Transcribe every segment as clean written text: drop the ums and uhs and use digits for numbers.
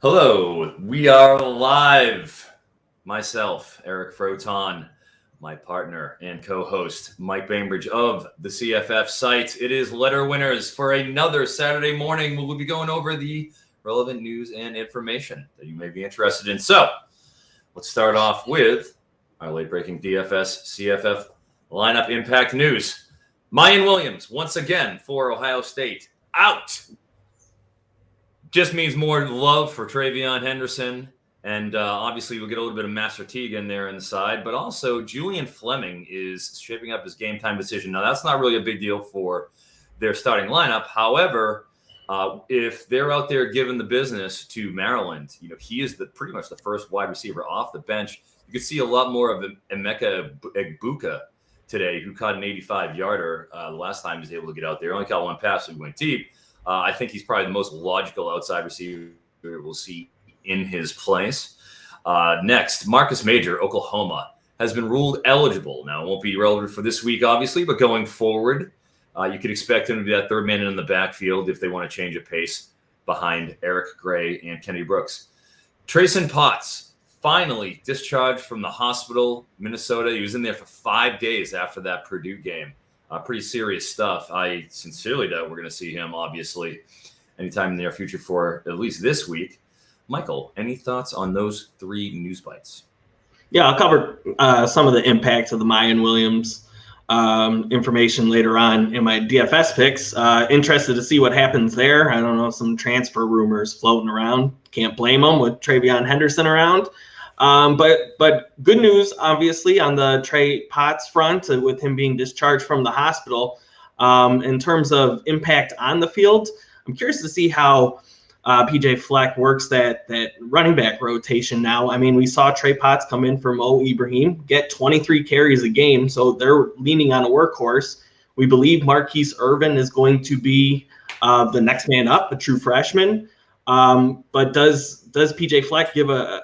Hello, we are live. Myself, Eric Froton, my partner and co-host, Mike Bainbridge of the CFF site. It is letter winners for another Saturday morning. We'll be going over the relevant news and information that you may be interested in. So let's start off with our late-breaking DFS CFF lineup impact news. Mayan Williams, once again for Ohio State, out. Just means more love for TreVeyon Henderson. And obviously, we'll get a little bit of Master Teague in there inside. But also, Julian Fleming is shaping up his game time decision. Now, that's not really a big deal for their starting lineup. However, if they're out there giving the business to Maryland, he is pretty much the first wide receiver off the bench. You could see a lot more of Emeka Egbuka today, who caught an 85-yarder the last time he was able to get out there. Only caught one pass, so he went deep. I think he's probably the most logical outside receiver we'll see in his place. Next, Marcus Major, Oklahoma, has been ruled eligible. Now, it won't be relevant for this week, obviously, but going forward, you could expect him to be that third man in the backfield if they want to change a pace behind Eric Gray and Kenny Brooks. Treyson Potts, finally discharged from the hospital, Minnesota. He was in there for 5 days after that Purdue game. Pretty serious stuff. I sincerely doubt we're going to see him, obviously, anytime in the near future for at least this week. Michael, any thoughts on those three news bites? Yeah, I'll cover some of the impacts of the Mayan Williams information later on in my DFS picks. Interested to see what happens there. I don't know, some transfer rumors floating around. Can't blame them with TreVeyon Henderson around. But good news, obviously, on the Trey Potts front with him being discharged from the hospital. In terms of impact on the field, I'm curious to see how PJ Fleck works that running back rotation now. I mean, we saw Trey Potts come in for Mo Ibrahim, get 23 carries a game, so they're leaning on a workhorse. We believe Marquise Irvin is going to be the next man up, a true freshman. But does PJ Fleck give a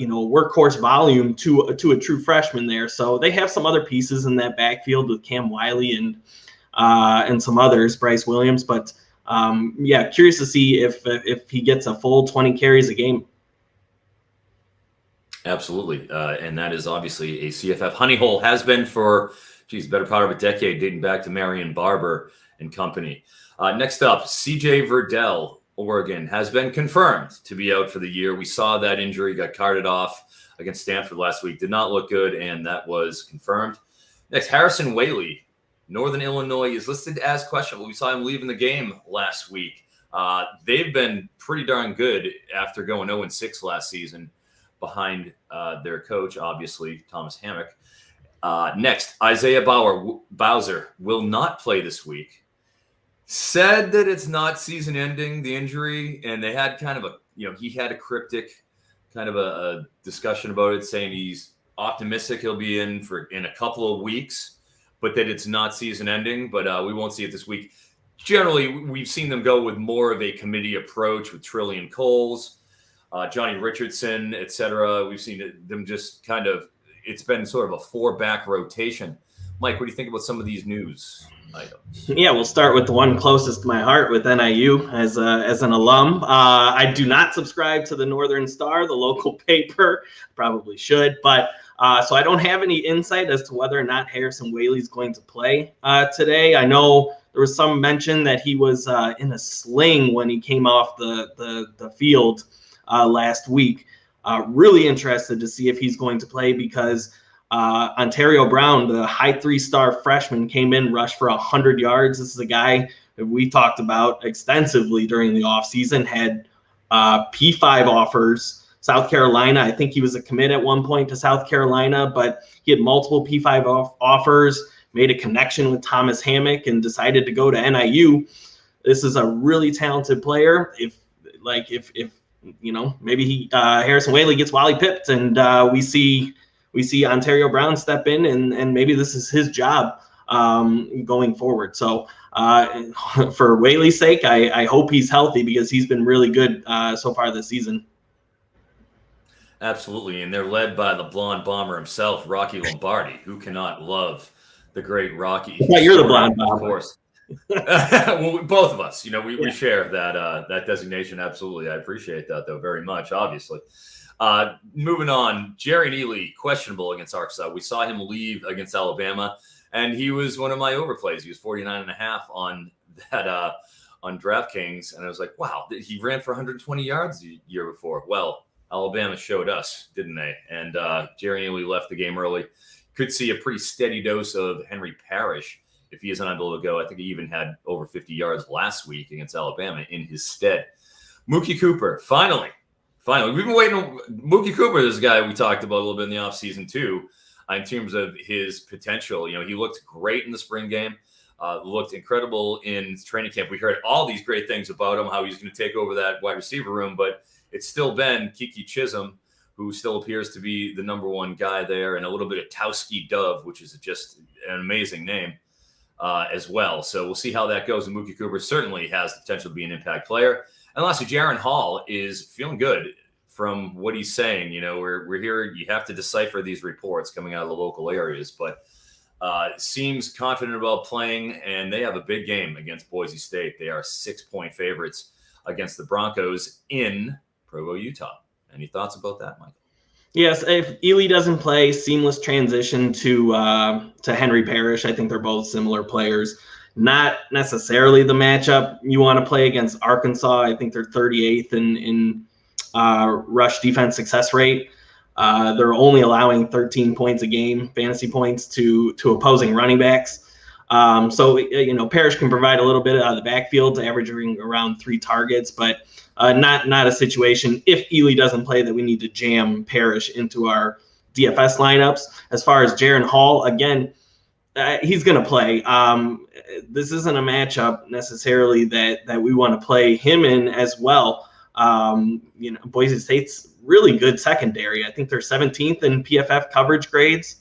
workhorse volume to a true freshman there? So they have some other pieces in that backfield with Cam Wiley and some others, Bryce Williams, but. Curious to see if he gets a full 20 carries a game. Absolutely. And that is obviously a CFF honey hole, has been for, better part of a decade, dating back to Marion Barber and company. Next up, CJ Verdell, Oregon, has been confirmed to be out for the year. We saw that injury, got carted off against Stanford last week. Did not look good, and that was confirmed. Next, Harrison Whaley, Northern Illinois, is listed as questionable. We saw him leaving the game last week. They've been pretty darn good after going 0-6 last season behind their coach, obviously, Thomas Hammock. Next, Isaiah Bowser will not play this week. Said that it's not season-ending, the injury, and they had kind of he had a cryptic kind of a discussion about it, saying he's optimistic he'll be in a couple of weeks, but that it's not season-ending, but we won't see it this week. Generally, we've seen them go with more of a committee approach with Trillian Coles, Johnny Richardson, etc. We've seen them just kind of – it's been sort of a four-back rotation. Mike, what do you think about some of these news items? Yeah, we'll start with the one closest to my heart with NIU as an alum. I do not subscribe to the Northern Star, the local paper. Probably should, but – so I don't have any insight as to whether or not Harrison Whaley is going to play today. I know there was some mention that he was in a sling when he came off the field last week. Really interested to see if he's going to play because Ontario Brown, the high 3-star freshman, came in, rushed for 100 yards. This is a guy that we talked about extensively during the offseason, had P5 offers. South Carolina, I think he was a commit at one point to South Carolina, but he had multiple P5 offers, made a connection with Thomas Hammock, and decided to go to NIU. This is a really talented player. If maybe Harrison Whaley gets Wally pipped, and we see Ontario Brown step in, and maybe this is his job going forward. So for Whaley's sake, I hope he's healthy because he's been really good so far this season. Absolutely, and they're led by the blonde bomber himself, Rocky Lombardi. Who cannot love the great Rocky? Yeah, you're the blonde bomber. Of course. Well, both of us, we share that designation. Absolutely. I appreciate that, though, very much, obviously. Moving on, Jaren Ealy, questionable against Arkansas. We saw him leave against Alabama, and he was one of my overplays. He was 49.5 on that on DraftKings, and I was like, wow, he ran for 120 yards the year before. Well, Alabama showed us, didn't they? And Jaren Ealy left the game early. Could see a pretty steady dose of Henry Parrish if he isn't able to go. I think he even had over 50 yards last week against Alabama in his stead. Mookie Cooper, finally. We've been waiting. Mookie Cooper is a guy we talked about a little bit in the offseason too, in terms of his potential. He looked great in the spring game, looked incredible in training camp. We heard all these great things about him, how he's going to take over that wide receiver room, but it's still been Kiki Chisholm, who still appears to be the number one guy there, and a little bit of Towski Dove, which is just an amazing name as well. So we'll see how that goes. And Mookie Cooper certainly has the potential to be an impact player. And lastly, Jaren Hall is feeling good from what he's saying. We're here. You have to decipher these reports coming out of the local areas, but seems confident about playing, and they have a big game against Boise State. They are 6-point favorites against the Broncos in Provo, Utah. Any thoughts about that, Michael? Yes, if Ealy doesn't play, seamless transition to Henry Parrish. I think they're both similar players. Not necessarily the matchup you want to play against Arkansas. I think they're 38th in rush defense success rate. They're only allowing 13 points a game, fantasy points, to opposing running backs. So Parrish can provide a little bit out of the backfield, averaging around 3 targets, but not a situation, if Ealy doesn't play, that we need to jam Parrish into our DFS lineups. As far as Jaren Hall, again, he's going to play. This isn't a matchup necessarily that we want to play him in as well. Boise State's really good secondary. I think they're 17th in PFF coverage grades.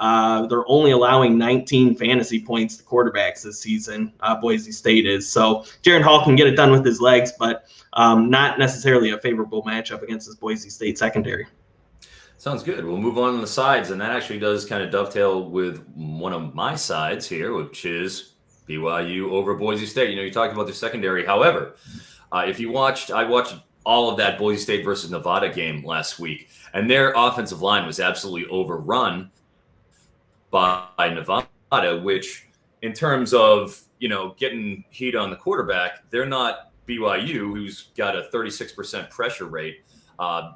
They're only allowing 19 fantasy points to quarterbacks this season. Boise State is. So Jaren Hall can get it done with his legs, but not necessarily a favorable matchup against this Boise State secondary. Sounds good. We'll move on to the sides, and that actually does kind of dovetail with one of my sides here, which is BYU over Boise State. You talked about the secondary. However, I watched all of that Boise State versus Nevada game last week, and their offensive line was absolutely overrun by Nevada, which in terms of, getting heat on the quarterback, they're not BYU, who's got a 36% pressure rate.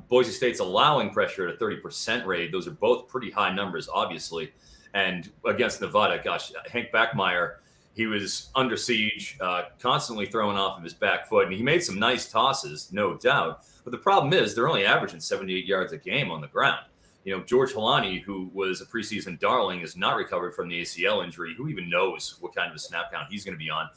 Boise State's allowing pressure at a 30% rate. Those are both pretty high numbers, obviously. And against Nevada, gosh, Hank Backmeyer, he was under siege, constantly throwing off of his back foot. And he made some nice tosses, no doubt. But the problem is they're only averaging 78 yards a game on the ground. George Holani, who was a preseason darling, is not recovered from the ACL injury. Who even knows what kind of a snap count he's going to be on?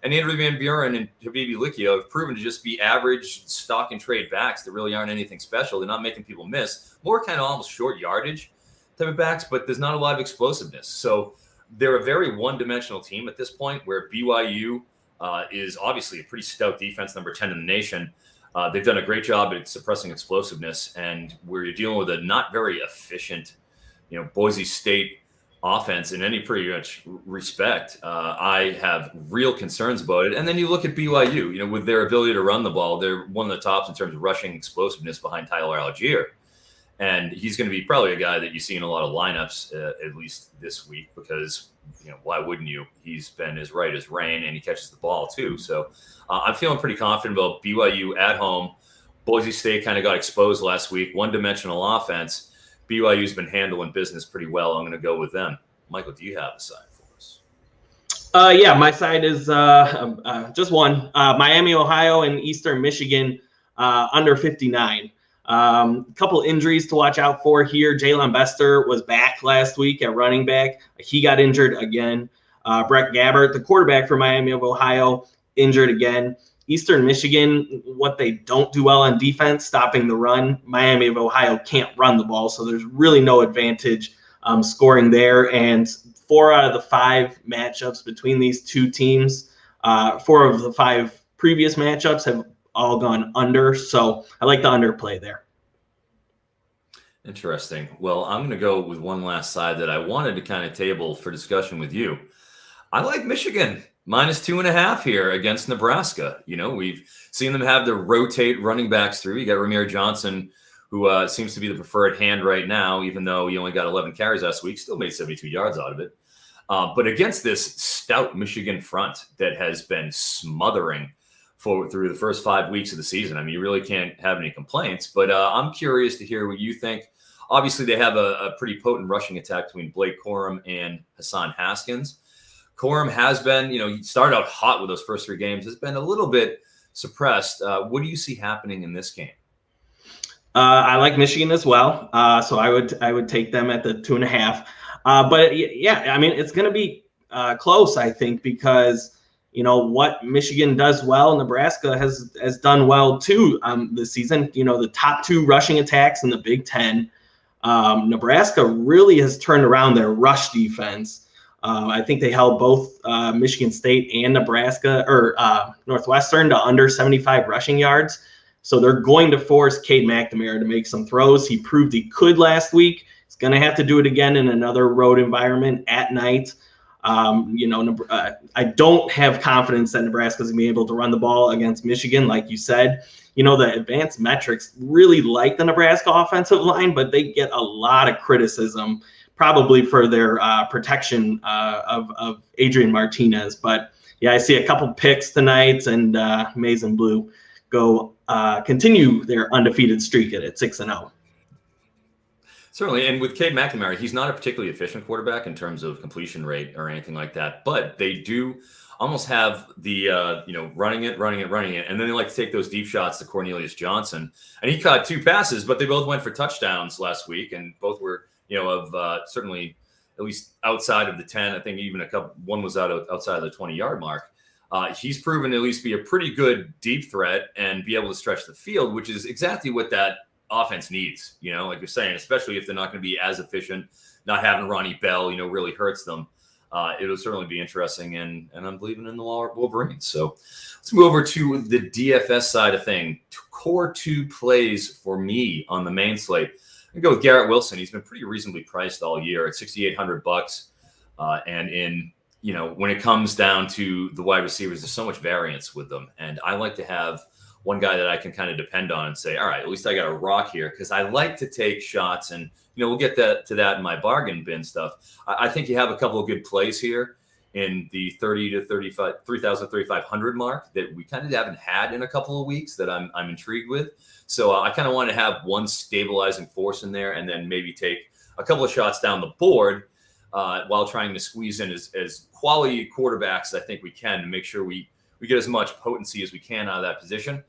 And Andrew Van Buren and Habibi Likio have proven to just be average stock and trade backs that really aren't anything special. They're not making people miss. More kind of almost short yardage type of backs, but there's not a lot of explosiveness. So they're a very one-dimensional team at this point, where BYU is obviously a pretty stout defense, number 10 in the nation. They've done a great job at suppressing explosiveness, and we're dealing with a not very efficient, Boise State offense in any pretty much respect. I have real concerns about it. And then you look at BYU, with their ability to run the ball, they're one of the tops in terms of rushing explosiveness behind Tyler Algier. And he's going to be probably a guy that you see in a lot of lineups, at least this week, because, why wouldn't you? He's been as right as rain, and he catches the ball too. So I'm feeling pretty confident about BYU at home. Boise State kind of got exposed last week, one-dimensional offense. BYU's been handling business pretty well. I'm going to go with them. Michael, do you have a side for us? Yeah, my side is just one. Miami, Ohio, and Eastern Michigan under 59. A couple injuries to watch out for here. Jalen Bester was back last week at running back. He got injured again. Brett Gabbert, the quarterback for Miami of Ohio, injured again. Eastern Michigan, what they don't do well on defense, stopping the run. Miami of Ohio can't run the ball, so there's really no advantage scoring there. And 4 out of the 5 matchups between these two teams, 4 of the 5 previous matchups have all gone under. So I like the underplay there. Interesting. Well, I'm going to go with one last side that I wanted to kind of table for discussion with you. I like Michigan -2.5 here against Nebraska. We've seen them have to rotate running backs through. You got Ramir Johnson, who seems to be the preferred hand right now, even though he only got 11 carries last week, still made 72 yards out of it. But against this stout Michigan front that has been smothering through the first 5 weeks of the season, I mean, you really can't have any complaints. But I'm curious to hear what you think. Obviously, they have a pretty potent rushing attack between Blake Corum and Hassan Haskins. Corum has been, he started out hot with those first 3 games, has been a little bit suppressed. What do you see happening in this game? I like Michigan as well, so I would take them at the 2.5. But yeah, I mean, it's going to be close, I think, because what Michigan does well, Nebraska has done well too this season. The top 2 rushing attacks in the Big Ten. Nebraska really has turned around their rush defense. I think they held both Michigan State and Nebraska or Northwestern to under 75 rushing yards. So they're going to force Cade McNamara to make some throws. He proved he could last week. He's going to have to do it again in another road environment at night. I don't have confidence that Nebraska's going to be able to run the ball against Michigan, like you said. The advanced metrics really like the Nebraska offensive line, but they get a lot of criticism, probably for their protection of Adrian Martinez. But yeah, I see a couple picks tonight, and Maize and Blue continue their undefeated streak at 6-0. Certainly, and with Cade McNamara, he's not a particularly efficient quarterback in terms of completion rate or anything like that, but they do almost have the, running it, and then they like to take those deep shots to Cornelius Johnson, and he caught 2 passes, but they both went for touchdowns last week, and both were, certainly at least outside of the 10. I think even one was outside of the 20-yard mark. He's proven to at least be a pretty good deep threat and be able to stretch the field, which is exactly what that offense needs, like you're saying, especially if they're not going to be as efficient. Not having Ronnie Bell, really hurts them. It'll certainly be interesting, and I'm believing in the Wolverines. So let's move over to the DFS side of thing. Core 2 plays for me on the main slate. I'm going to go with Garrett Wilson. He's been pretty reasonably priced all year at $6,800. And when it comes down to the wide receivers, there's so much variance with them. And I like to have one guy that I can kind of depend on and say, all right, at least I got a rock here, because I like to take shots, and we'll get to that in my bargain bin stuff. I think you have a couple of good plays here in the 30 to 35, 3,000, 3,500 mark that we kind of haven't had in a couple of weeks that I'm intrigued with. So I kind of want to have one stabilizing force in there, and then maybe take a couple of shots down the board while trying to squeeze in as quality quarterbacks I think we can to make sure we get as much potency as we can out of that position.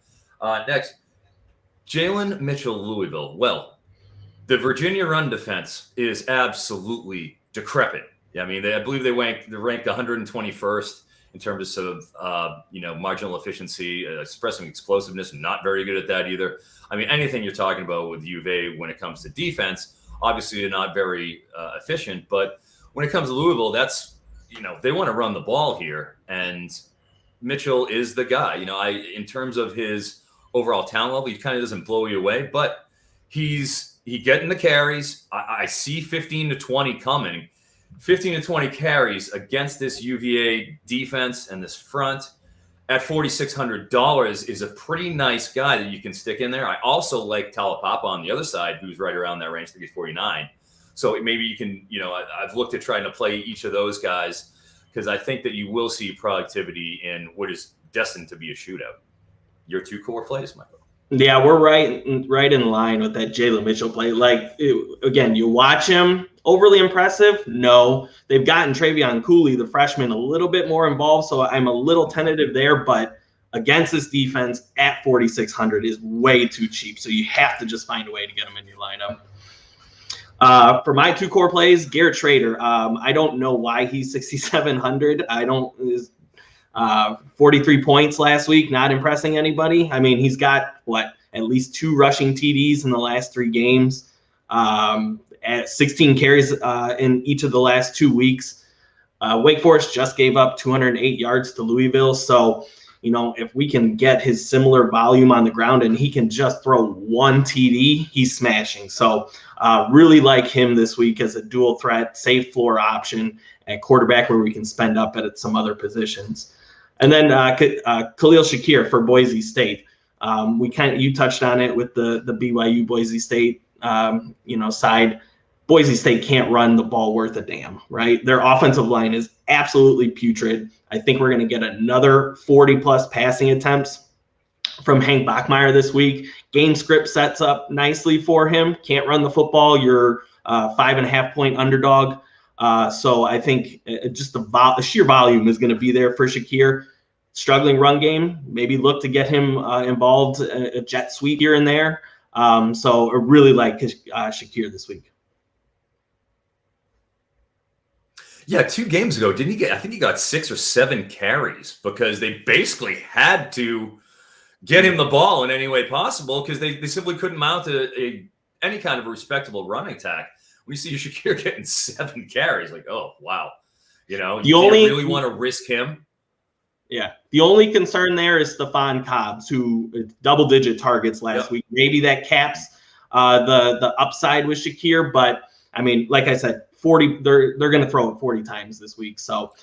Next, Jalen Mitchell, Louisville. Well, the Virginia run defense is absolutely decrepit. I mean, I believe they're ranked 121st in terms of marginal efficiency, expressing explosiveness. Not very good at that either. I mean, anything you're talking about with U of A when it comes to defense, obviously they're not very efficient. But when it comes to Louisville, that's they want to run the ball here, and Mitchell is the guy. In terms of his overall talent level, he kind of doesn't blow you away, but he getting the carries. I see 15 to 20 coming. 15 to 20 carries against this UVA defense and this front at $4,600 is a pretty nice guy that you can stick in there. I also like Talapapa on the other side, who's right around that range. I think he's 49. So maybe you can, I've looked at trying to play each of those guys, because I think that you will see productivity in what is destined to be a shootout. Your 2 core plays, Michael. Yeah, we're right in line with that Jalen Mitchell play. Again, you watch him, overly impressive? No. They've gotten TreVeyon Cooley, the freshman, a little bit more involved, so I'm a little tentative there, but against this defense at $4,600 is way too cheap, so you have to just find a way to get him in your lineup. For my 2 core plays, Garrett Schrader. I don't know why he's 6,700. 43 points last week, not impressing anybody. I mean, he's got at least 2 rushing TDs in the last 3 games, at 16 carries in each of the last 2 weeks. Wake Forest just gave up 208 yards to Louisville, so if we can get his similar volume on the ground and he can just throw one TD, he's smashing. So really like him this week as a dual threat, safe floor option at quarterback where we can spend up at some other positions. And then Khalil Shakir for Boise State. You touched on it with the BYU Boise State side. Boise State can't run the ball worth a damn, right? Their offensive line is absolutely putrid. I think we're going to get another 40-plus passing attempts from Hank Bachmeier this week. Game script sets up nicely for him. Can't run the football. You're 5.5-point underdog. So I think just the sheer volume is going to be there for Shakir. Struggling run game, maybe look to get him involved, a jet sweep here and there. So I really like Shakir this week. Yeah, 2 games ago, didn't he get? I think he got 6 or 7 carries because they basically had to get him the ball in any way possible because they simply couldn't mount any kind of a respectable running attack. We see Shakir getting 7 carries, like, oh wow, you really want to risk him. Yeah, the only concern there is Stephon Cobbs, who double-digit targets last week. Maybe that caps the upside with Shakir, but I mean, like I said, 40. They're going to throw it 40 times this week, so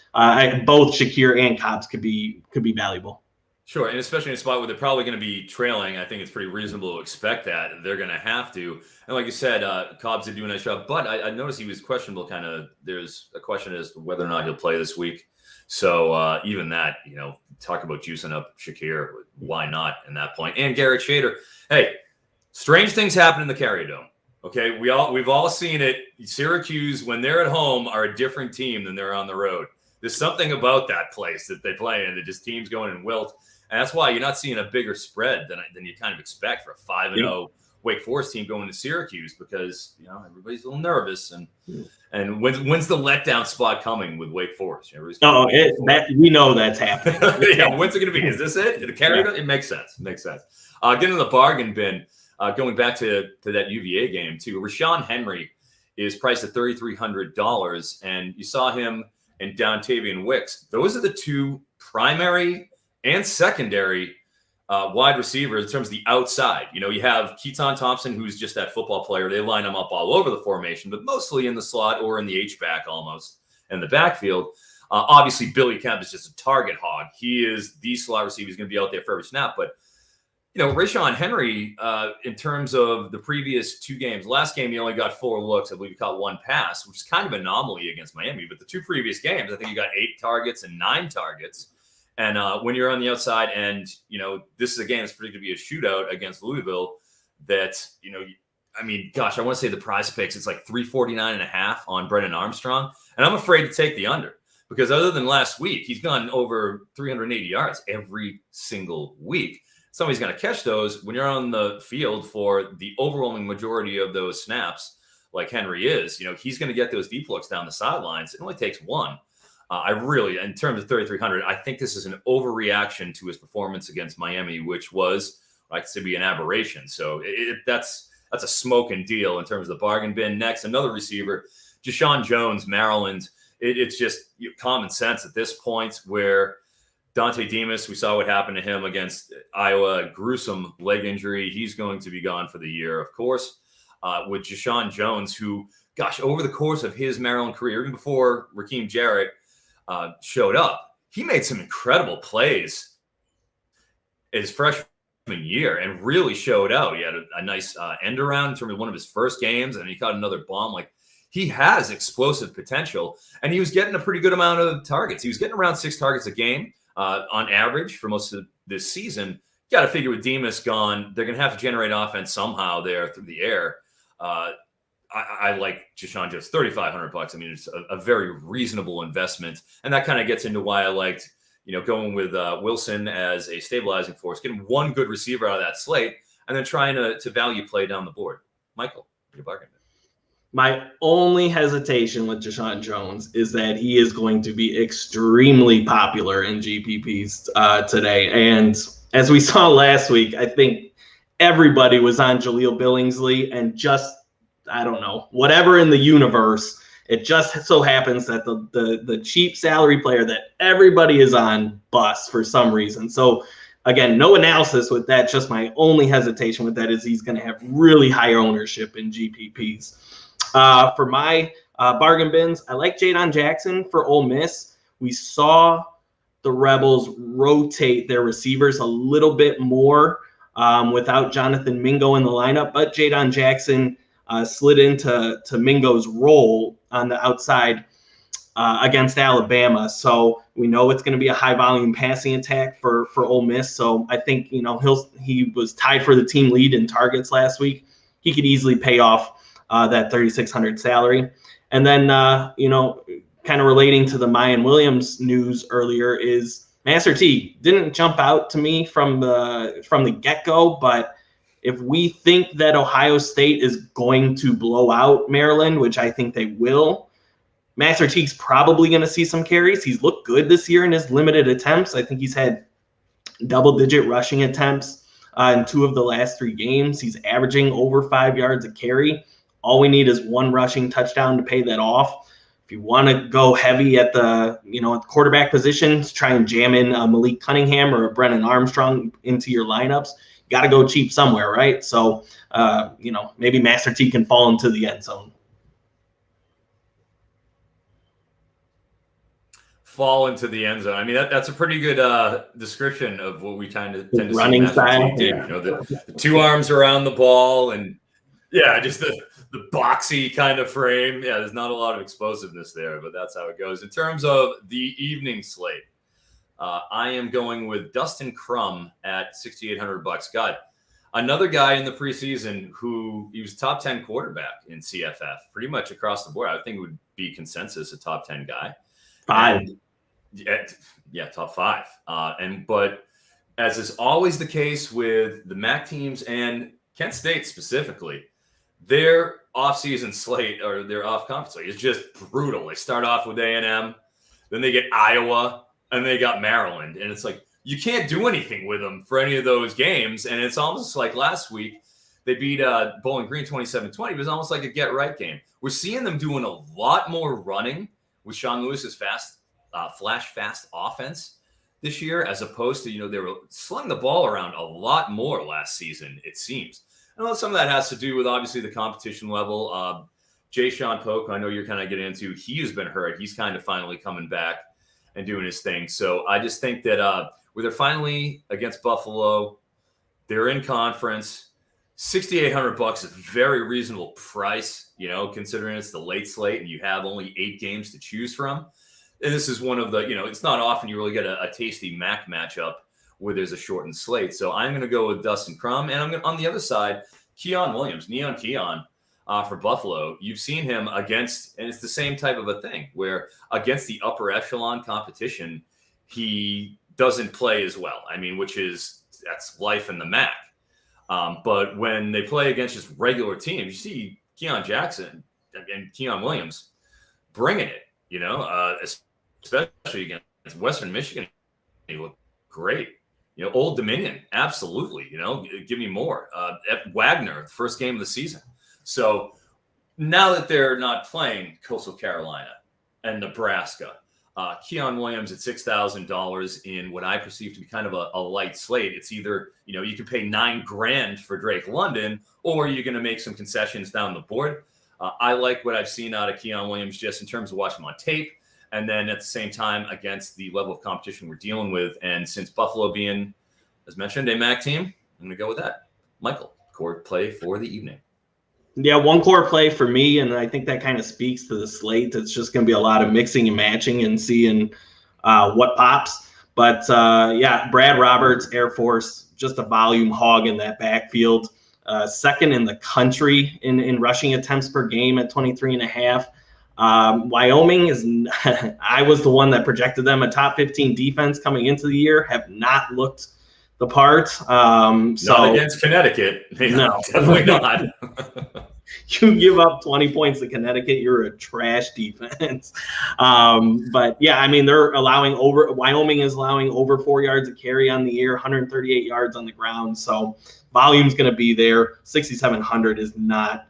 both Shakir and Cobbs could be valuable. Sure, and especially in a spot where they're probably going to be trailing, I think it's pretty reasonable to expect that they're going to have to. And like you said, Cobbs did do a nice job, but I noticed he was questionable. There's a question as to whether or not he'll play this week. So even that, talk about juicing up Shakir, why not in that point? And Garrett Shader. Hey, strange things happen in the Carrier Dome. Okay, we've all seen it. Syracuse, when they're at home, are a different team than they're on the road. There's something about that place that they play in that just teams going in wilt. And that's why you're not seeing a bigger spread than you kind of expect for a 5-0 Wake Forest team going to Syracuse because everybody's a little nervous and when's the letdown spot coming with Wake Forest? We know that's happening. Yeah, when's it going to be? Is this it? The Carrier? It makes sense. Getting in the bargain bin. Going back to that UVA game too, Rashawn Henry is priced at $3,300, and you saw him and Dontavian Wicks. Those are the 2 primary and secondary wide receivers in terms of the outside. You have Keaton Thompson, who's just that football player. They line him up all over the formation, but mostly in the slot or in the H-back almost in the backfield. Obviously, Billy Kemp is just a target hog. He is the slot receiver. He's going to be out there for every snap, but Rashawn Henry, in terms of the previous 2 games, last game he only got 4 looks. I believe he caught 1 pass, which is kind of an anomaly against Miami. But the 2 previous games, I think he got 8 targets and 9 targets. And when you're on the outside and, this is a game that's predicted to be a shootout against Louisville that, I want to say the prize picks, it's like 349.5 on Brennan Armstrong. And I'm afraid to take the under because other than last week, he's gone over 380 yards every single week. Somebody's going to catch those when you're on the field for the overwhelming majority of those snaps, like Henry is. He's going to get those deep looks down the sidelines. It only takes 1. In terms of 3,300, I think this is an overreaction to his performance against Miami, which was, like to be an aberration. So that's a smoking deal in terms of the bargain bin. Next, another receiver, Jeshaun Jones, Maryland. It's just common sense at this point where Dante Demas, we saw what happened to him against Iowa, gruesome leg injury. He's going to be gone for the year, of course. With Jeshaun Jones, who, over the course of his Maryland career, even before Raheem Jarrett showed up, he made some incredible plays his freshman year and really showed out. He had a nice end around in terms of one of his first games, and he caught another bomb. Like, he has explosive potential, and he was getting a pretty good amount of targets. He was getting around 6 targets a game. On average for most of this season. You got to figure with Demas gone, they're going to have to generate offense somehow there through the air. I like Jeshaun just $3,500. I mean, it's a very reasonable investment, and that kind of gets into why I liked, going with Wilson as a stabilizing force, getting 1 good receiver out of that slate, and then trying to value play down the board. Michael, your bargain. My only hesitation with Jeshaun Jones is that he is going to be extremely popular in GPPs today. And as we saw last week, I think everybody was on Jaleel Billingsley and just, I don't know, whatever in the universe It just so happens that the cheap salary player that everybody is on busts for some reason. So again, no analysis with that. Just my only hesitation with that is he's going to have really high ownership in GPPs. For my bargain bins, I like Jadon Jackson for Ole Miss. We saw the Rebels rotate their receivers a little bit more without Jonathan Mingo in the lineup, but Jadon Jackson slid into Mingo's role on the outside against Alabama. So we know it's going to be a high volume passing attack for Ole Miss. So I think, he was tied for the team lead in targets last week. He could easily pay off that 3,600 salary. And then, kind of relating to the Mayan Williams news earlier is Master Teague didn't jump out to me from the get-go, but if we think that Ohio State is going to blow out Maryland, which I think they will, Master Teague's probably going to see some carries. He's looked good this year in his limited attempts. I think he's had double-digit rushing attempts in 2 of the last 3 games. He's averaging over 5 yards a carry. All we need is 1 rushing touchdown to pay that off. If you want to go heavy at the quarterback positions, try and jam in Malik Cunningham or a Brennan Armstrong into your lineups, you got to go cheap somewhere, right? So, maybe Master T can fall into the end zone. Fall into the end zone. I mean, that's a pretty good description of what we tend to running see style. Yeah. The 2 arms around the ball and just the boxy kind of frame. Yeah, there's not a lot of explosiveness there, but that's how it goes. In terms of the evening slate, I am going with Dustin Crum at $6,800. God, another guy in the preseason who he was top 10 quarterback in CFF, pretty much across the board. I think it would be consensus a top 10 guy. 5. Top 5. But as is always the case with the MAC teams and Kent State specifically, their off-season slate or their off-conference slate is just brutal. They start off with A&M, then they get Iowa, and they got Maryland. And it's like, you can't do anything with them for any of those games. And it's almost like last week, they beat Bowling Green 27-20. It was almost like a get-right game. We're seeing them doing a lot more running with Sean Lewis's flash-fast offense this year, as opposed to, they were slung the ball around a lot more last season, it seems. I know some of that has to do with, obviously, the competition level. Jeshaun Polk, I know you're kind of getting into, he has been hurt. He's kind of finally coming back and doing his thing. So I just think that where they're finally against Buffalo, they're in conference. $6,800 is a very reasonable price, considering it's the late slate and you have only 8 games to choose from. And this is one of the, it's not often you really get a tasty MAC matchup where there's a shortened slate. So I'm going to go with Dustin Crum. And I'm going on the other side, Quian Williams, Neon Quian for Buffalo. You've seen him against, and it's the same type of a thing, where against the upper echelon competition, he doesn't play as well. I mean, that's life in the MAC. But when they play against just regular teams, you see Keon Jackson and Quian Williams bringing it, especially against Western Michigan. He looked great. Old Dominion, absolutely. Give me more. At Wagner, the first game of the season. So now that they're not playing Coastal Carolina and Nebraska, Quian Williams at $6,000 in what I perceive to be kind of a light slate. It's either, you can pay $9,000 for Drake London, or you're going to make some concessions down the board. I like what I've seen out of Quian Williams just in terms of watching him on tape. And then at the same time, against the level of competition we're dealing with. And since Buffalo being, as mentioned, a MAC team, I'm going to go with that. Michael, core play for the evening. Yeah, one core play for me, and I think that kind of speaks to the slate. It's just going to be a lot of mixing and matching and seeing what pops. But, Brad Roberts, Air Force, just a volume hog in that backfield. Second in the country in rushing attempts per game at 23.5. Wyoming is I was the one that projected them a top 15 defense coming into the year, have not looked the part. Not against Connecticut. No, definitely not. You give up 20 points to Connecticut, you're a trash defense. They're Wyoming is allowing over 4 yards of carry on the year, 138 yards on the ground. So volume's going to be there. 6,700 is not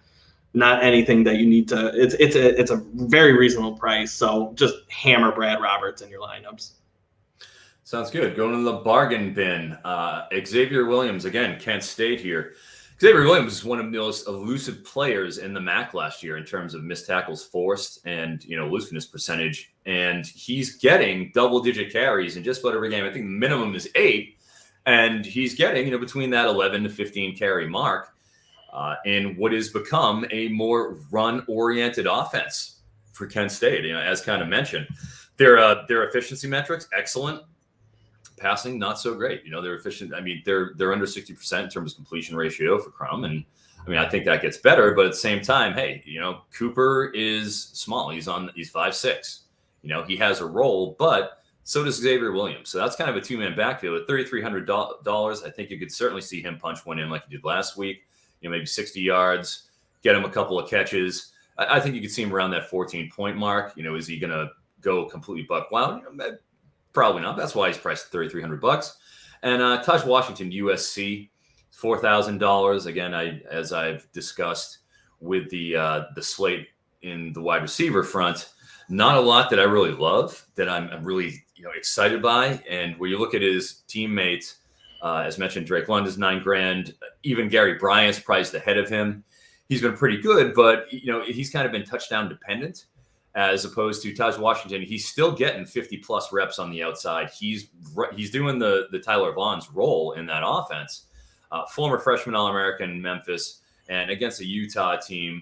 not anything that you need to. It's a very reasonable price. So just hammer Brad Roberts in your lineups. Sounds good. Going to the bargain bin. Xavier Williams, again, Kent State here. Xavier Williams is one of the most elusive players in the MAC last year in terms of missed tackles forced and, elusiveness percentage. And he's getting double-digit carries in just about every game. I think the minimum is 8. And he's getting, between that 11 to 15 carry mark in what has become a more run-oriented offense for Kent State, as kind of mentioned. Their efficiency metrics, excellent. Passing, not so great. They're efficient. I mean, they're under 60% in terms of completion ratio for Crum. And I think that gets better, but at the same time, hey, Cooper is small. He's 5'6". He has a role, but so does Xavier Williams. So that's kind of a two-man backfield at $3,300. I think you could certainly see him punch one in like he did last week, maybe 60 yards, get him a couple of catches. I think you could see him around that 14-point mark. Is he going to go completely buck wild? Probably not. That's why he's priced at $3,300. And Taj Washington, USC, $4,000. Again, as I've discussed with the slate in the wide receiver front, not a lot that I really love, that I'm really excited by. And where you look at his teammates, as mentioned, Drake London's $9,000. Even Gary Bryant's priced ahead of him. He's been pretty good, but he's kind of been touchdown dependent. As opposed to Taj Washington, he's still getting 50-plus reps on the outside. He's doing the Tyler Vaughn's role in that offense. Former freshman All-American Memphis, and against a Utah team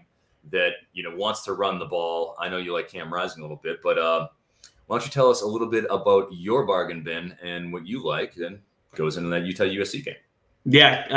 that wants to run the ball. I know you like Cam Rising a little bit, but why don't you tell us a little bit about your bargain bin and what you like, then goes into that Utah USC game. Yeah,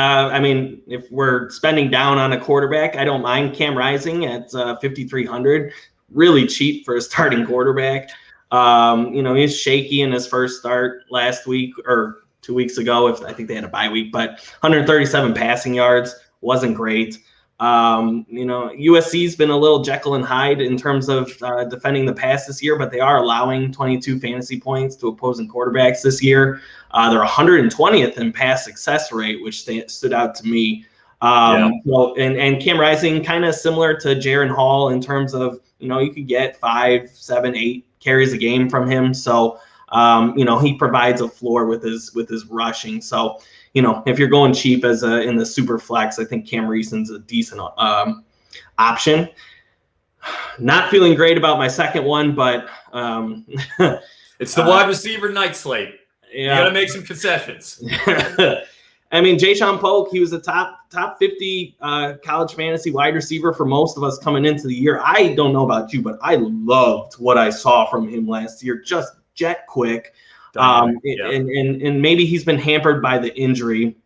if we're spending down on a quarterback, I don't mind Cam Rising at 5,300. Really cheap for a starting quarterback. He's shaky in his first start last week or 2 weeks ago. I think they had a bye week, but 137 passing yards wasn't great. USC's been a little Jekyll and Hyde in terms of defending the pass this year, but they are allowing 22 fantasy points to opposing quarterbacks this year. They're 120th in pass success rate, which stood out to me. And Cam Rising kind of similar to Jaren Hall in terms of, you could get 5, 7, 8 carries a game from him. So, he provides a floor with his rushing. So, if you're going cheap in the super flex, I think Cam Rising's a decent option. Not feeling great about my second one, but it's the wide receiver night slate. Yeah. You got to make some concessions. Jeshaun Polk, he was a top 50 college fantasy wide receiver for most of us coming into the year. I don't know about you, but I loved what I saw from him last year. Just jet quick. And maybe he's been hampered by the injury.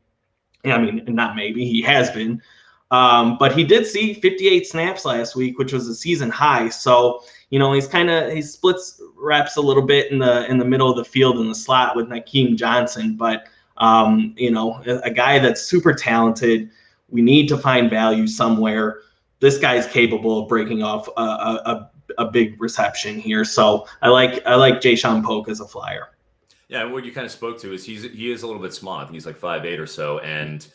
Not maybe, he has been. But he did see 58 snaps last week, which was a season high. So, he splits reps a little bit in the middle of the field in the slot with Nakeem Johnson, but a guy that's super talented. We need to find value somewhere. This guy's capable of breaking off a big reception here. So I like Jeshaun Polk as a flyer. Yeah, what you kind of spoke to is he is a little bit small. I think he's like 5'8" or so. And,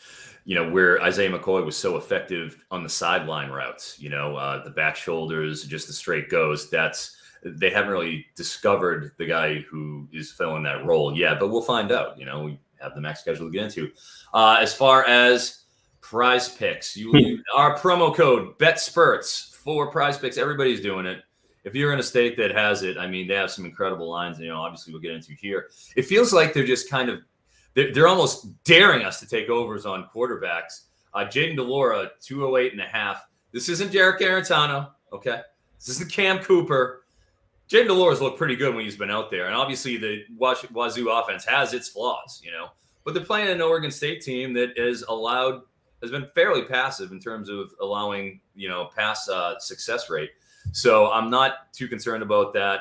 where Isaiah McCoy was so effective on the sideline routes, the back shoulders, just the straight goes, they haven't really discovered the guy who is filling that role yet, but we'll find out. We have the MAC schedule to get into. As far as prize picks, our promo code BETSPERTS for prize picks. Everybody's doing it. If you're in a state that has it, they have some incredible lines. Obviously we'll get into here. It feels like they're just kind of they're almost daring us to take overs on quarterbacks. Jadon DeLora, 208.5. This isn't Derek Garantano, okay? This isn't Cam Cooper. Jadon DeLore's looked pretty good when he's been out there. And obviously the Wazoo offense has its flaws, But they're playing an Oregon State team that has been fairly passive in terms of allowing, pass success rate. So I'm not too concerned about that.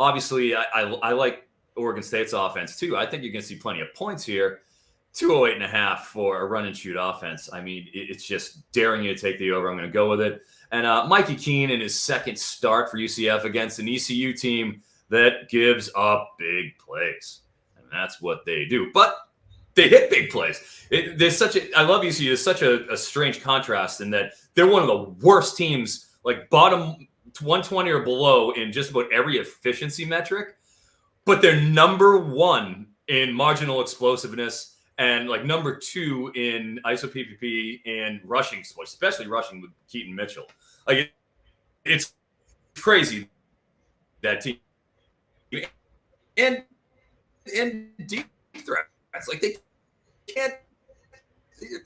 Obviously, I like Oregon State's offense too. I think you're going to see plenty of points here. 208.5 for a run and shoot offense. It's just daring you to take the over. I'm going to go with it. And Mikey Keene in his second start for UCF against an ECU team that gives up big plays. And that's what they do. But they hit big plays. I love ECU. There's such a strange contrast in that they're one of the worst teams, like bottom 120 or below in just about every efficiency metric, but they're number one in marginal explosiveness and like number two in ISO PPP and rushing, especially rushing with Keaton Mitchell. Like it's crazy that team and deep threats. Like they can't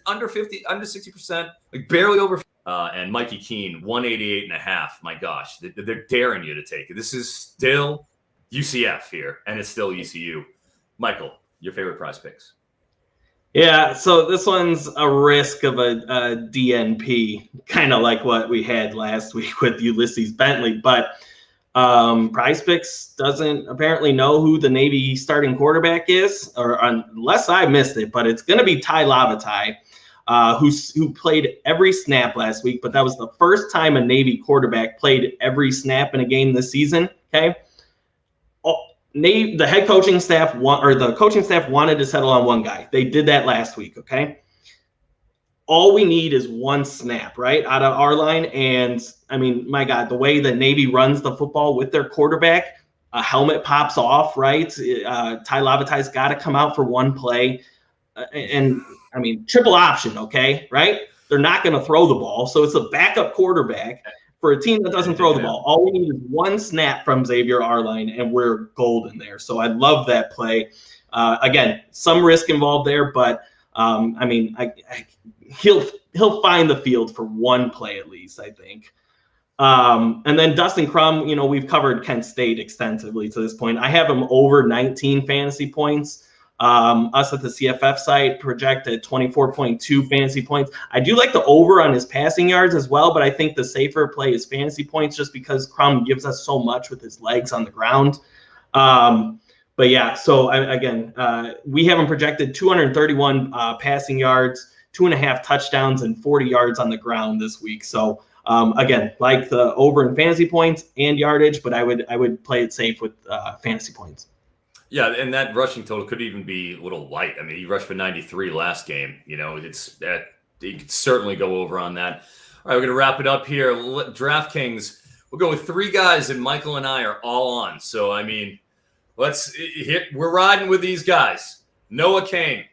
under 50, under 60%, like barely over. And Mikey Keene, 188.5. My gosh, they're daring you to take it. This is still UCF here, and it's still ECU. Michael, your favorite prize picks? Yeah, so this one's a risk of a DNP, kind of like what we had last week with Ulysses Bentley. But Prize Picks doesn't apparently know who the Navy starting quarterback is, or unless I missed it, but it's going to be Tai Lavatai, who played every snap last week. But that was the first time a Navy quarterback played every snap in a game this season. Okay. The head coaching staff the coaching staff wanted to settle on one guy. They did that last week. Okay. All we need is one snap, right, out of our line. And I mean, my God, the way that Navy runs the football with their quarterback, a helmet pops off, right? Tai Lavatai's got to come out for one play. And I mean, triple option, okay, right? They're not going to throw the ball. So it's a backup quarterback for a team that doesn't throw the ball. All we need is one snap from Xavier Arline, and we're golden there. So I love that play. Again, some risk involved there, but I mean, he'll find the field for one play at least, I think. And then Dustin Crum, we've covered Kent State extensively to this point. I have him over 19 fantasy points. Us at the CFF site projected 24.2 fantasy points. I do like the over on his passing yards as well, but I think the safer play is fantasy points just because Crum gives us so much with his legs on the ground. But yeah, so we have him projected 231 passing yards, 2.5 touchdowns, and 40 yards on the ground this week. So again, like the over in fantasy points and yardage, but I would play it safe with fantasy points. Yeah, and that rushing total could even be a little light. I mean, he rushed for 93 last game. It's that you could certainly go over on that. All right, we're going to wrap it up here. DraftKings, we'll go with 3 guys, and Michael and I are all on. So, I mean, we're riding with these guys. Noah Cain.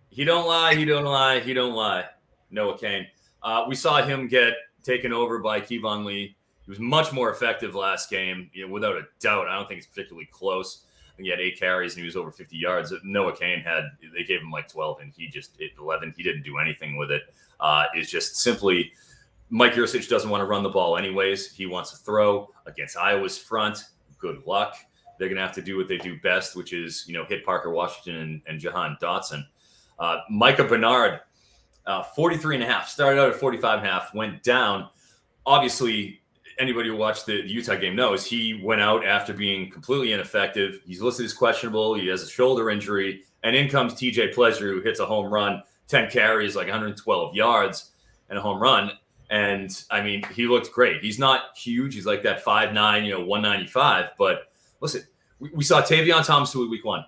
He don't lie. Noah Cain. We saw him get taken over by Kevon Lee. He was much more effective last game, without a doubt. I don't think it's particularly close. He had 8 carries and he was over 50 yards. Noah Cain they gave him like 12 and he just hit 11. He didn't do anything with it. It's just simply Mike Yurcich doesn't want to run the ball anyways. He wants to throw against Iowa's front. Good luck. They're going to have to do what they do best, which is, hit Parker Washington and Jahan Dotson. Micah Bernard, 43.5, started out at 45.5, went down. Obviously, anybody who watched the Utah game knows he went out after being completely ineffective. He's listed as questionable. He has a shoulder injury. And in comes TJ Pleasure, who hits a home run, 10 carries, like 112 yards and a home run. And, I mean, he looked great. He's not huge. He's like that 5'9", 195. But, listen, we saw Tavion Thomas do it week 1.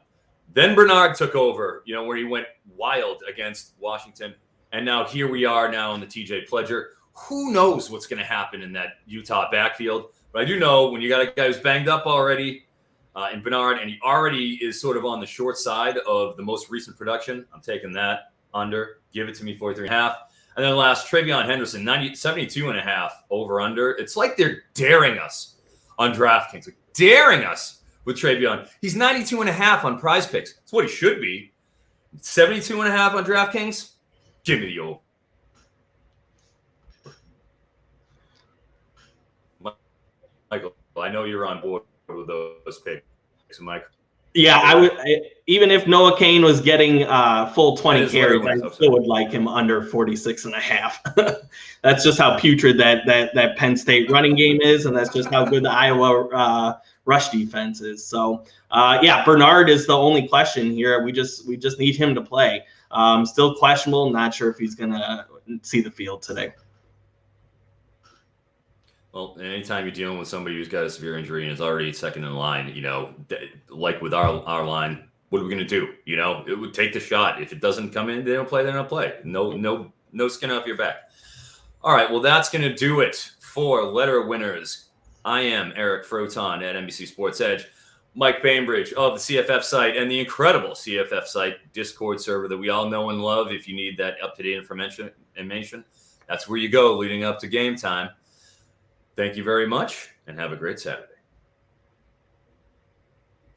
Then Bernard took over, where he went wild against Washington. And now here we are now in the TJ Pleasure. Who knows what's going to happen in that Utah backfield? But I do know when you got a guy who's banged up already in Bernard, and he already is sort of on the short side of the most recent production, I'm taking that under. Give it to me, 43.5. And then last, TreVeyon Henderson, 72.5 over under. It's like they're daring us on DraftKings, like daring us with TreVeyon. He's 92.5 on Prize Picks. That's what he should be. 72.5 on DraftKings. Give me the over. Michael, I know you're on board with those picks, Mike. Yeah, I would. Even if Noah Cain was getting full 20 carries, I still would like him under 46.5. That's just how putrid that Penn State running game is, and that's just how good the Iowa rush defense is. So, yeah, Bernard is the only question here. We just need him to play. Still questionable. Not sure if he's gonna see the field today. Well, anytime you're dealing with somebody who's got a severe injury and is already second in line, like with our line, what are we going to do? You know, it would take the shot. If it doesn't come in, they don't play, they don't play. No skin off your back. All right, well, that's going to do it for letter winners. I am Eric Froton at NBC Sports Edge. Mike Bainbridge of the CFF site and the incredible CFF site Discord server that we all know and love. If you need that up-to-date information, that's where you go leading up to game time. Thank you very much, and have a great Saturday.